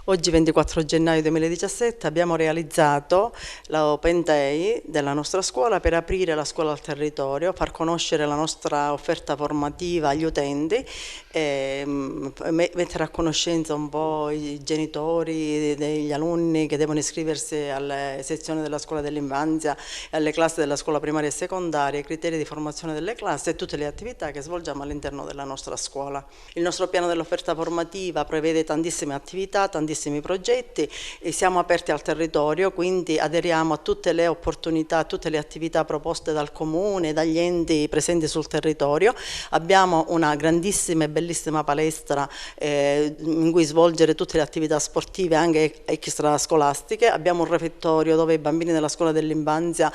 Oggi 24 gennaio 2017 abbiamo realizzato la Open Day della nostra scuola per aprire la scuola al territorio, far conoscere la nostra offerta formativa agli utenti, mettere a conoscenza un po' i genitori degli alunni che devono iscriversi alle sezioni della scuola dell'infanzia e alle classi della scuola primaria e secondaria, i criteri di formazione delle classi e tutte le attività che svolgiamo all'interno della nostra scuola. Il nostro piano dell'offerta formativa prevede tantissime attività, tantissimi progetti e siamo aperti al territorio, quindi aderiamo a tutte le opportunità, a tutte le attività proposte dal Comune, dagli enti presenti sul territorio. Abbiamo una grandissima e bellissima palestra in cui svolgere tutte le attività sportive anche extrascolastiche. Abbiamo un refettorio dove i bambini della scuola dell'infanzia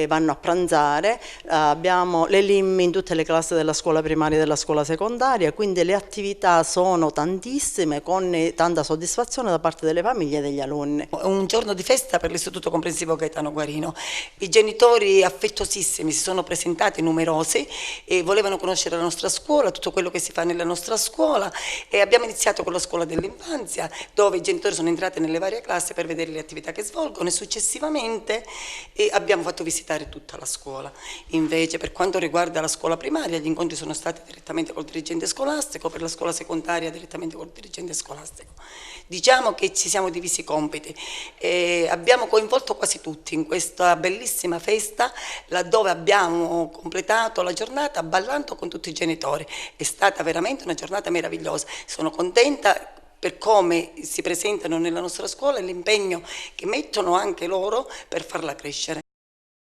vanno a pranzare. Abbiamo le LIM in tutte le classi della scuola primaria e della scuola secondaria, quindi le attività sono tantissime con tanta soddisfazione da parte delle famiglie e degli alunni. Un giorno di festa per l'Istituto Comprensivo Gaetano Guarino. I genitori affettuosissimi si sono presentati numerosi e volevano conoscere la nostra scuola, tutto quello che si fa nella nostra scuola, e abbiamo iniziato con la scuola dell'infanzia dove i genitori sono entrati nelle varie classi per vedere le attività che svolgono e successivamente abbiamo fatto visitare tutta la scuola. Invece per quanto riguarda la scuola primaria gli incontri sono stati direttamente col dirigente scolastico, per la scuola secondaria direttamente col dirigente scolastico. Diciamo che ci siamo divisi i compiti e abbiamo coinvolto quasi tutti in questa bellissima festa laddove abbiamo completato la giornata ballando con tutti i genitori. È stata veramente una giornata meravigliosa, sono contenta per come si presentano nella nostra scuola e l'impegno che mettono anche loro per farla crescere.